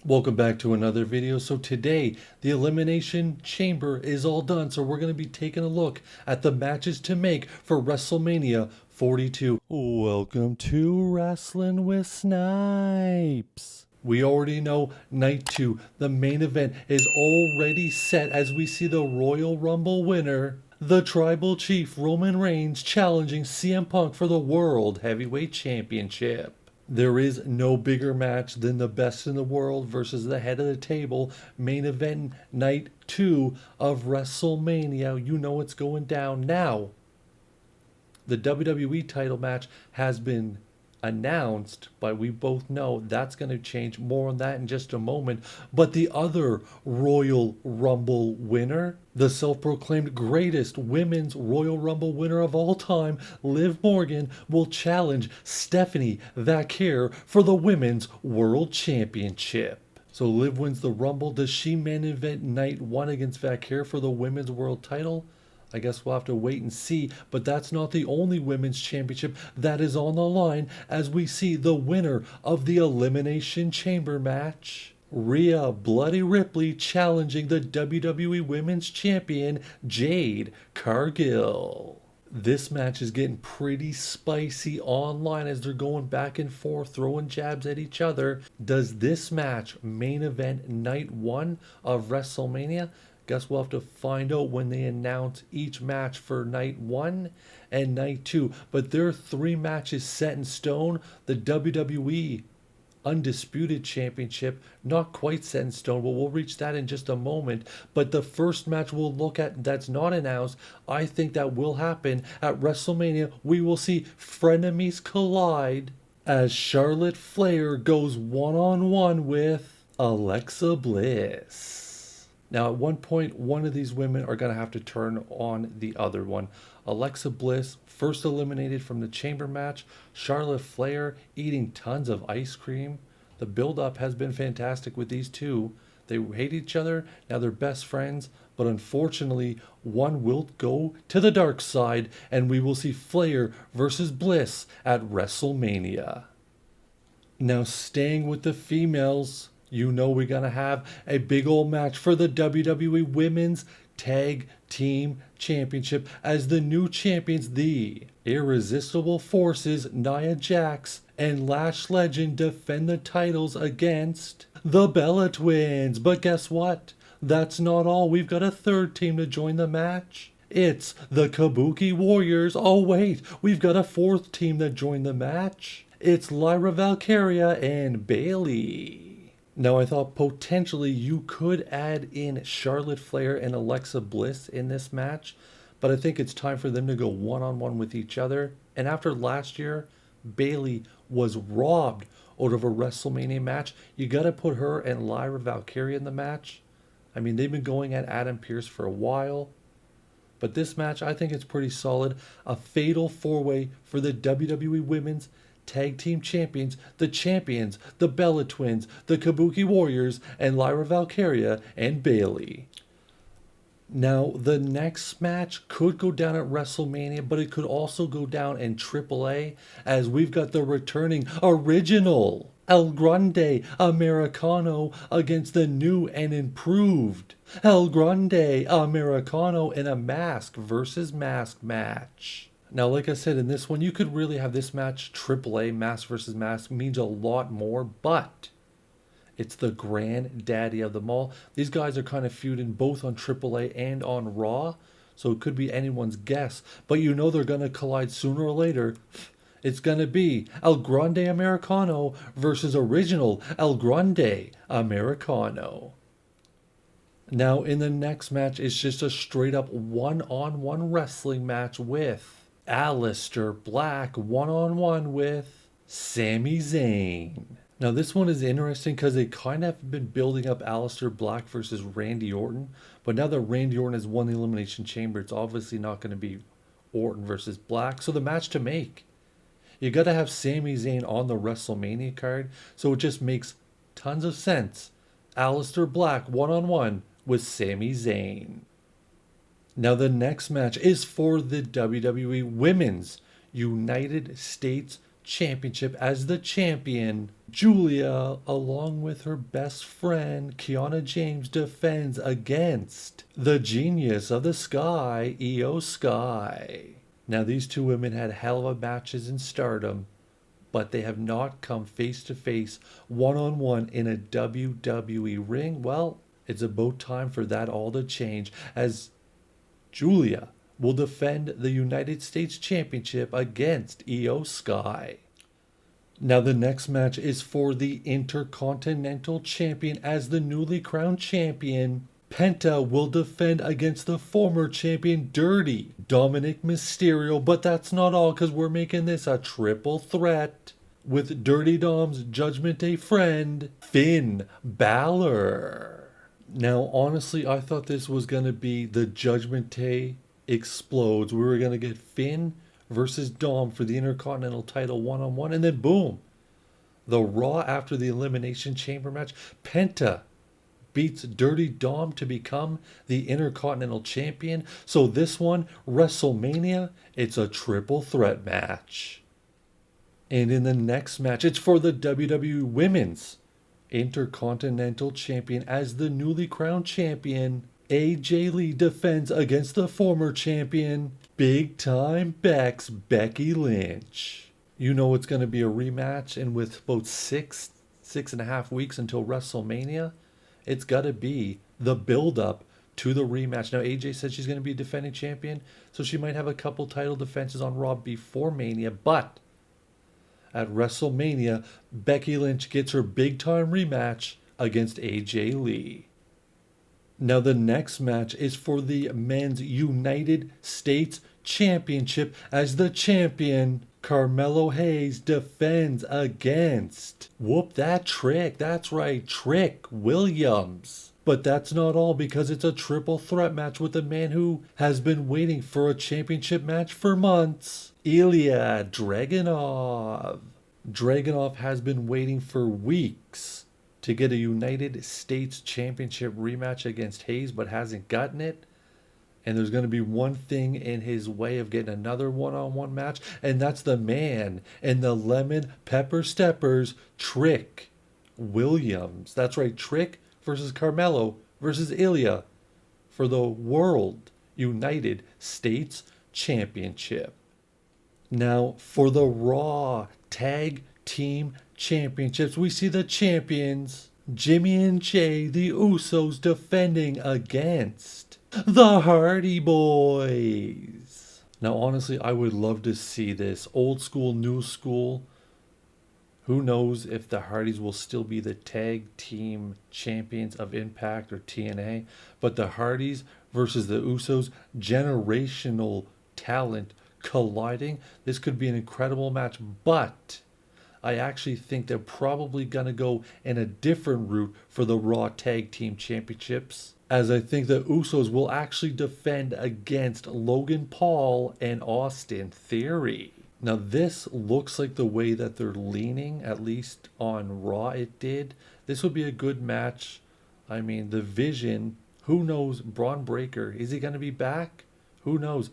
Welcome back to another video. So today, the Elimination Chamber is all done. So we're going to be taking a look at the matches to make for WrestleMania 42. Welcome to Wrestling with Snipes. We already know night 2, the main event, is already set as we see the Royal Rumble winner, the Tribal Chief Roman Reigns, challenging CM Punk for the World Heavyweight Championship. There is no bigger match than the best in the world versus the head of the table. Main event night 2 of WrestleMania. You know what's going down now. The WWE title match has been announced, but we both know that's going to change. More on that in just a moment. But the other Royal Rumble winner, the self-proclaimed greatest women's Royal Rumble winner of all time, Liv Morgan, will challenge Stephanie Vaquer for the Women's World Championship. So Liv wins the Rumble. Does she main event night 1 against Vaquer for the Women's World title? I guess we'll have to wait and see, but that's not the only women's championship that is on the line as we see the winner of the Elimination Chamber match, Rhea Bloody Ripley, challenging the WWE Women's Champion, Jade Cargill. This match is getting pretty spicy online as they're going back and forth, throwing jabs at each other. Does this match main event night 1 of WrestleMania? Guess we'll have to find out when they announce each match for night 1 and night 2. But there are 3 matches set in stone. The WWE Undisputed Championship, not quite set in stone, but we'll reach that in just a moment. But the first match we'll look at that's not announced, I think that will happen at WrestleMania. We will see frenemies collide as Charlotte Flair goes one-on-one with Alexa Bliss. Now, at one point, one of these women are going to have to turn on the other one. Alexa Bliss, first eliminated from the chamber match. Charlotte Flair eating tons of ice cream. The build-up has been fantastic with these two. They hate each other, now they're best friends, but unfortunately, one will go to the dark side, and we will see Flair versus Bliss at WrestleMania. Now, staying with the females, you know we're going to have a big old match for the WWE Women's Tag Team Championship as the new champions, the Irresistible Forces, Nia Jax and Lash Legend, defend the titles against the Bella Twins. But guess what? That's not all. We've got a third team to join the match. It's the Kabuki Warriors. Oh wait, we've got a fourth team that joined the match. It's Lyra Valkyria and Bayley. Now, I thought potentially you could add in Charlotte Flair and Alexa Bliss in this match, but I think it's time for them to go one-on-one with each other. And after last year, Bayley was robbed out of a WrestleMania match. You got to put her and Lyra Valkyria in the match. I mean, they've been going at Adam Pearce for a while, but this match, I think it's pretty solid. A fatal 4-way for the WWE Women's Tag Team Champions, the Bella Twins, the Kabuki Warriors, and Lyra Valkyria and Bayley. Now, the next match could go down at WrestleMania, but it could also go down in AAA as we've got the returning original El Grande Americano against the new and improved El Grande Americano in a mask versus mask match. Now, like I said, in this one, you could really have this match, AAA, mask versus mask, means a lot more, but it's the granddaddy of them all. These guys are kind of feuding both on AAA and on Raw, so it could be anyone's guess, but you know they're going to collide sooner or later. It's going to be El Grande Americano versus original El Grande Americano. Now, in the next match, it's just a straight-up one-on-one wrestling match with Aleister Black one-on-one with Sami Zayn. Now, this one is interesting because they kind of have been building up Aleister Black versus Randy Orton, but now that Randy Orton has won the Elimination Chamber, it's obviously not going to be Orton versus Black. So the match to make, you got to have Sami Zayn on the WrestleMania card, so it just makes tons of sense. Aleister Black one-on-one with Sami Zayn. Now, the next match is for the WWE Women's United States Championship as the champion. Julia, along with her best friend Kiana James, defends against the Genius of the Sky, Io Sky. Now, these two women had hell of a matches in Stardom, but they have not come face to face, one-on-one in a WWE ring. Well, it's about time for that all to change, as Julia will defend the United States Championship against Io Sky. Now, the next match is for the Intercontinental Champion. As the newly crowned champion, Penta will defend against the former champion, Dirty Dominic Mysterio. But that's not all, because we're making this a triple threat with Dirty Dom's Judgment Day friend, Finn Balor. Now, honestly, I thought this was going to be the Judgment Day explodes. We were going to get Finn versus Dom for the Intercontinental title one-on-one, and then boom, the Raw after the Elimination Chamber match, Penta beats Dirty Dom to become the Intercontinental Champion. So this one, WrestleMania, it's a triple threat match. And in the next match, it's for the WWE Women's Intercontinental Champion. As the newly crowned champion, AJ Lee defends against the former champion, Big Time Becky Lynch. You know it's going to be a rematch, and with about 6.5 weeks until WrestleMania, it's got to be the build-up to the rematch. Now, AJ said she's going to be a defending champion, so she might have a couple title defenses on Raw before Mania, but at WrestleMania, Becky Lynch gets her big-time rematch against AJ Lee. Now, the next match is for the Men's United States Championship. As the champion, Carmelo Hayes defends against, whoop that Trick, that's right, Trick Williams. But that's not all, because it's a triple threat match with a man who has been waiting for a championship match for months, Ilya Dragunov. Dragunov has been waiting for weeks to get a United States Championship rematch against Hayes, but hasn't gotten it. And there's going to be one thing in his way of getting another one-on-one match, and that's the man in the lemon pepper steppers, Trick Williams. That's right, Trick versus Carmelo versus Ilya for the World United States Championship. Now, for the Raw Tag Team Championships, we see the champions, Jimmy and Jay, the Usos, defending against the Hardy Boys. Now, honestly, I would love to see this. Old school, new school. Who knows if the Hardys will still be the tag team champions of Impact or TNA. But the Hardys versus the Usos, generational talent colliding. This could be an incredible match, but I actually think they're probably going to go in a different route for the Raw Tag Team Championships, as I think the Usos will actually defend against Logan Paul and Austin Theory. Now, this looks like the way that they're leaning, at least on Raw it did. This would be a good match. I mean, the Vision, who knows? Braun Breaker, is he going to be back? Who knows?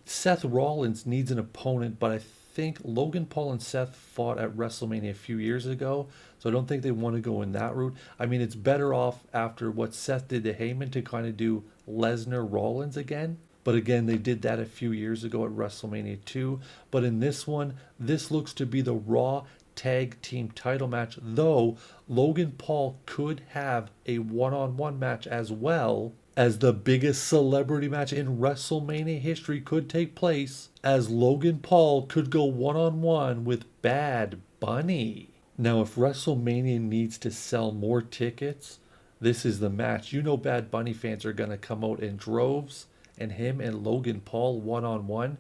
Seth Rollins needs an opponent, but I think Logan Paul and Seth fought at WrestleMania a few years ago, so I don't think they want to go in that route. I mean, it's better off after what Seth did to Heyman to kind of do Lesnar Rollins again. But again, they did that a few years ago at WrestleMania 2. But in this one, this looks to be the Raw Tag Team title match, though Logan Paul could have a one-on-one match as well, as the biggest celebrity match in WrestleMania history could take place, as Logan Paul could go one-on-one with Bad Bunny. Now, if WrestleMania needs to sell more tickets, this is the match. You know Bad Bunny fans are going to come out in droves, and him and Logan Paul one-on-one,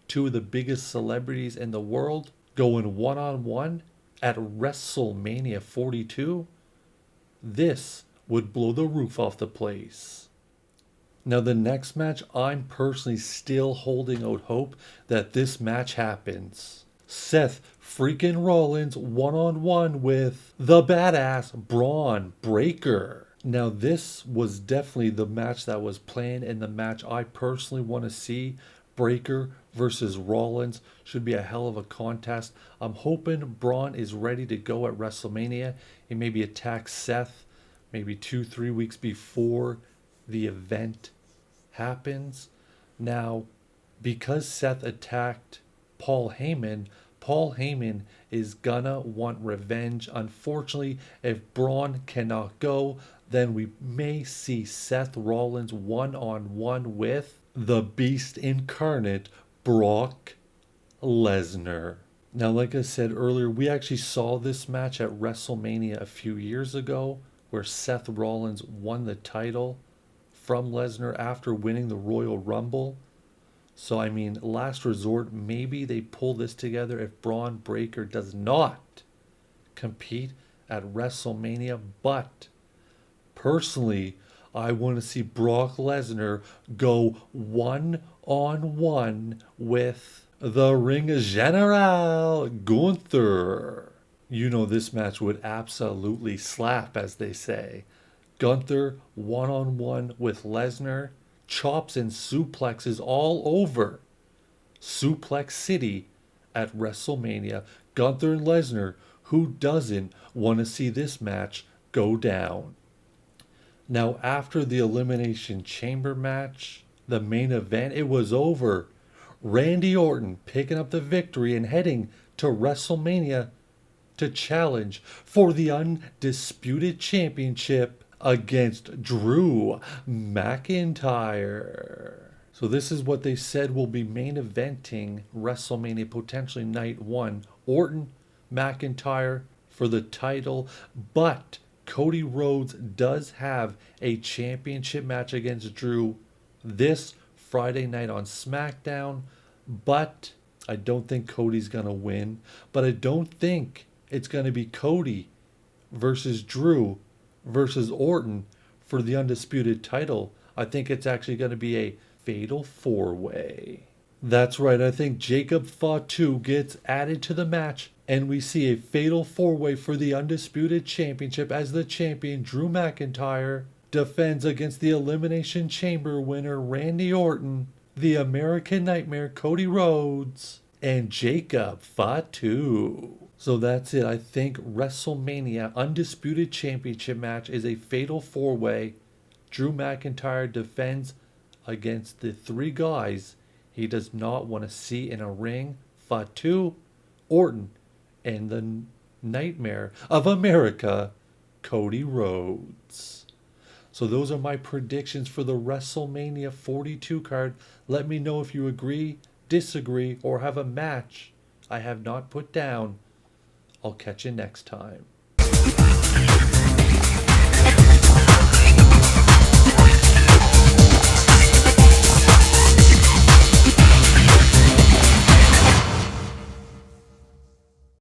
two of the biggest celebrities in the world, going one-on-one at WrestleMania 42. This would blow the roof off the place. Now, the next match, I'm personally still holding out hope that this match happens. Seth freaking Rollins one-on-one with the badass Braun Breaker. Now, this was definitely the match that was planned and the match I personally want to see. Breaker versus Rollins should be a hell of a contest. I'm hoping Braun is ready to go at WrestleMania. He maybe attacks Seth maybe 2-3 weeks before the event happens. Now, because Seth attacked Paul Heyman is gonna want revenge. Unfortunately, if Braun cannot go, then we may see Seth Rollins one-on-one with the Beast incarnate, Brock Lesnar. Now, like I said earlier, we actually saw this match at WrestleMania a few years ago where Seth Rollins won the title from Lesnar after winning the Royal Rumble. So, I mean, last resort, maybe they pull this together if Braun Breaker does not compete at WrestleMania. But personally, I want to see Brock Lesnar go one-on-one with the Ring General Gunther. You know this match would absolutely slap, as they say. Gunther one-on-one with Lesnar. Chops and suplexes all over Suplex City at WrestleMania. Gunther and Lesnar, who doesn't want to see this match go down? Now, after the Elimination Chamber match, the main event, it was over. Randy Orton picking up the victory and heading to WrestleMania to challenge for the Undisputed Championship against Drew McIntyre. So this is what they said will be main eventing WrestleMania, potentially night one. Orton, McIntyre for the title, but Cody Rhodes does have a championship match against Drew this Friday night on SmackDown, but I don't think Cody's going to win. But I don't think it's going to be Cody versus Drew versus Orton for the undisputed title. I think it's actually going to be a fatal four-way. That's right, I think Jacob Fatu gets added to the match, and we see a fatal four-way for the undisputed championship as the champion Drew McIntyre defends against the Elimination Chamber winner Randy Orton, the American Nightmare Cody Rhodes, and Jacob Fatu. So that's it. I think WrestleMania Undisputed Championship match is a fatal four-way. Drew McIntyre defends against the three guys he does not want to see in a ring: Fatu, Orton, and the Nightmare of America, Cody Rhodes. So those are my predictions for the WrestleMania 42 card. Let me know if you agree, disagree, or have a match I have not put down. I'll catch you next time.